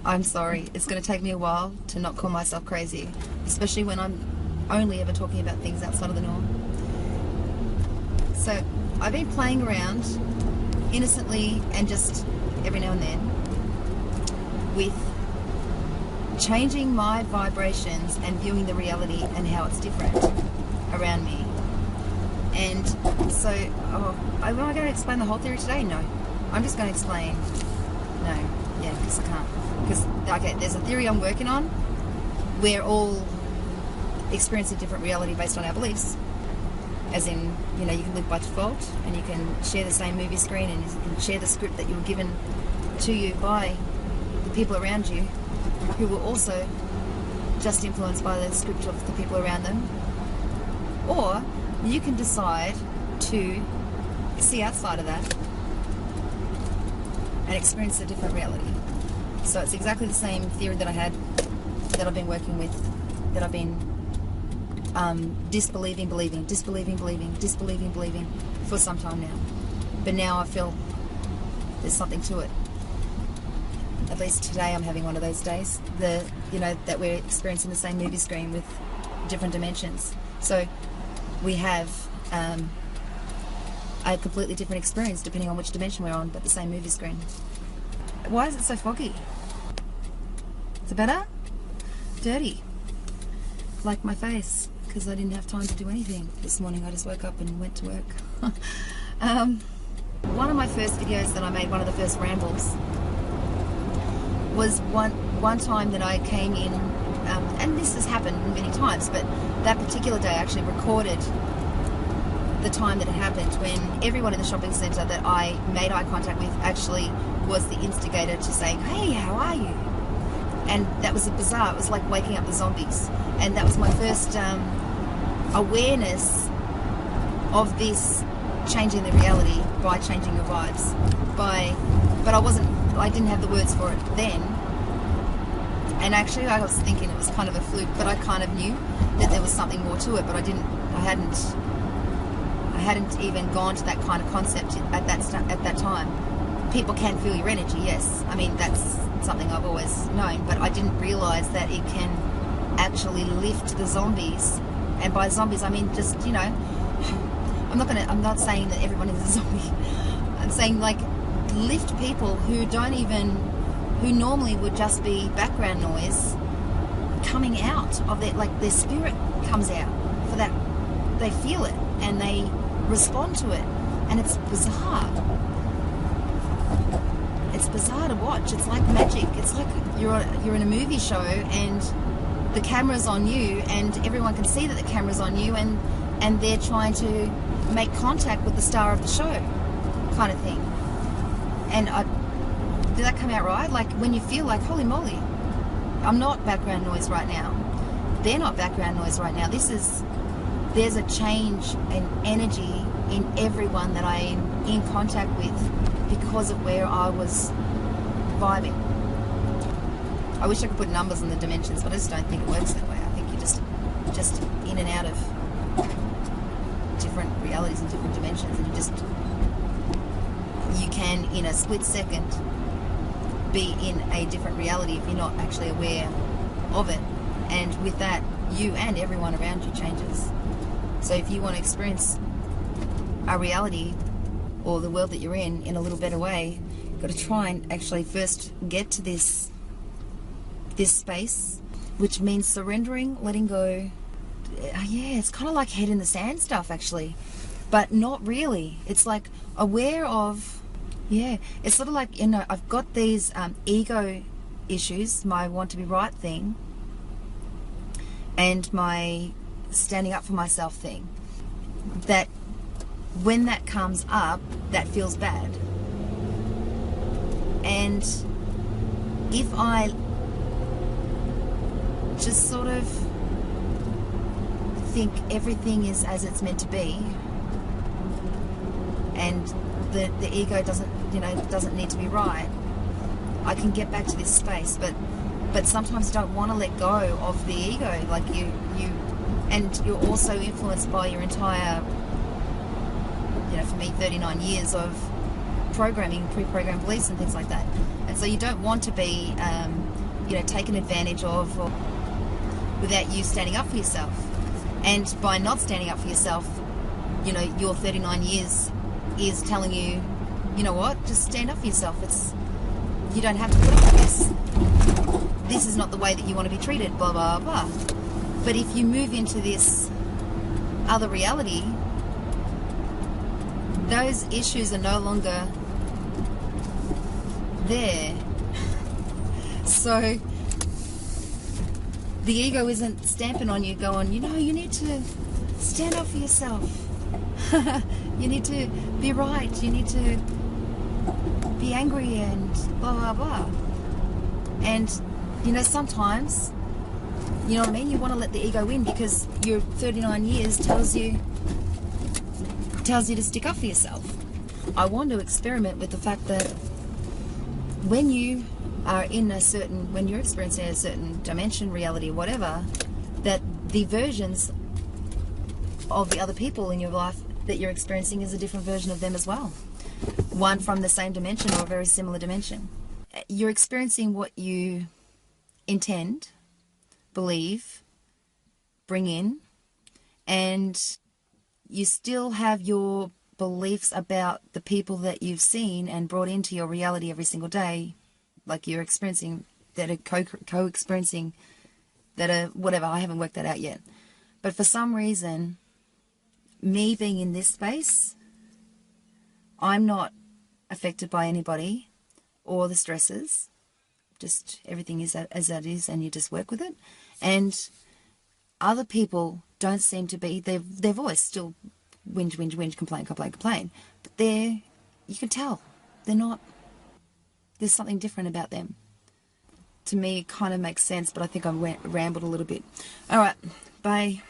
I'm sorry. It's going to take me a while to not call myself crazy, especially when I'm only ever talking about things outside of the norm. So I've been playing around innocently and just every now and then with changing my vibrations and viewing the reality and how it's different around me. And so, am I going to explain the whole theory today? No. I'm just going to explain. No. Yeah, because I can't. Because, okay, there's a theory I'm working on. We're all experiencing a different reality based on our beliefs. As in, you know, you can live by default and you can share the same movie screen and you can share the script that you were given to you by the people around you who were also just influenced by the script of the people around them. Or you can decide to see outside of that and experience a different reality. So it's exactly the same theory that I had, that I've been working with, that I've been disbelieving for some time now. But now I feel there's something to it. At least today I'm having one of those days, that we're experiencing the same movie screen with different dimensions. So we have a completely different experience depending on which dimension we're on, but the same movie screen. Why is it so foggy? Is it better? Dirty. Like my face, because I didn't have time to do anything this morning. I just woke up and went to work. One of my first videos that I made, one of the first rambles, was one time that I came in, and this has happened many times, but that particular day I actually recorded the time that it happened, when everyone in the shopping centre that I made eye contact with actually was the instigator to saying, "Hey, how are you?" And that was bizarre. It was like waking up the zombies. And that was my first awareness of this changing the reality by changing your vibes. But I didn't have the words for it then. And actually I was thinking it was kind of a fluke, but I kind of knew that there was something more to it, but I hadn't even gone to that kind of concept at that time. People can feel your energy, yes. I mean, that's something I've always known, but I didn't realise that it can actually lift the zombies. And by zombies, I mean just, I'm not saying that everyone is a zombie. I'm saying, like, lift people who normally would just be background noise, coming out of their spirit comes out for that. They feel it and they respond to it, and it's bizarre. It's bizarre to watch. It's like magic. It's like you're in a movie show and the camera's on you and everyone can see that the camera's on you, and they're trying to make contact with the star of the show, kind of thing. And did that come out right? Like, when you feel like, holy moly, I'm not background noise right now. They're not background noise right now. There's a change in energy in everyone that I'm in contact with because of where I was vibing. I wish I could put numbers on the dimensions, but I just don't think it works that way. I think you're just in and out of different realities and different dimensions, and you can, in a split second, be in a different reality if you're not actually aware of it. And with that, you and everyone around you changes. So if you want to experience a reality or the world that you're in a little better way, you've got to try and actually first get to this space, which means surrendering, letting go. Yeah, it's kind of like head in the sand stuff, actually, but not really. It's like aware of, it's sort of like, I've got these ego issues, my want to be right thing, and my standing up for myself thing, that when that comes up, that feels bad. And if I just sort of think everything is as it's meant to be, and the ego doesn't need to be right, I can get back to this space. But sometimes I don't want to let go of the ego. Like and you're also influenced by your entire, for me, 39 years of programming, pre-programmed beliefs and things like that. And So you don't want to be, taken advantage of or without you standing up for yourself. And by not standing up for yourself, your 39 years is telling you, you know what, just stand up for yourself. You don't have to put up with this. This is not the way that you want to be treated, blah, blah, blah. But if you move into this other reality, those issues are no longer there. So the ego isn't stamping on you going, you need to stand up for yourself. You need to be right. You need to be angry and blah, blah, blah. And, sometimes, you know what I mean? You want to let the ego win because your 39 years tells you to stick up for yourself. I want to experiment with the fact that when you are when you're experiencing a certain dimension, reality, whatever, that the versions of the other people in your life that you're experiencing is a different version of them as well. One from the same dimension or a very similar dimension. You're experiencing what you intend, believe, bring in, and you still have your beliefs about the people that you've seen and brought into your reality every single day, like you're experiencing, that are co-experiencing, that are whatever. I haven't worked that out yet. But for some reason, me being in this space, I'm not affected by anybody or the stresses. Just everything is as that is, and you just work with it. And other people don't seem to be, their voice still whinge, complain. But you can tell, they're not, there's something different about them. To me, it kind of makes sense, but I think I rambled a little bit. All right, bye.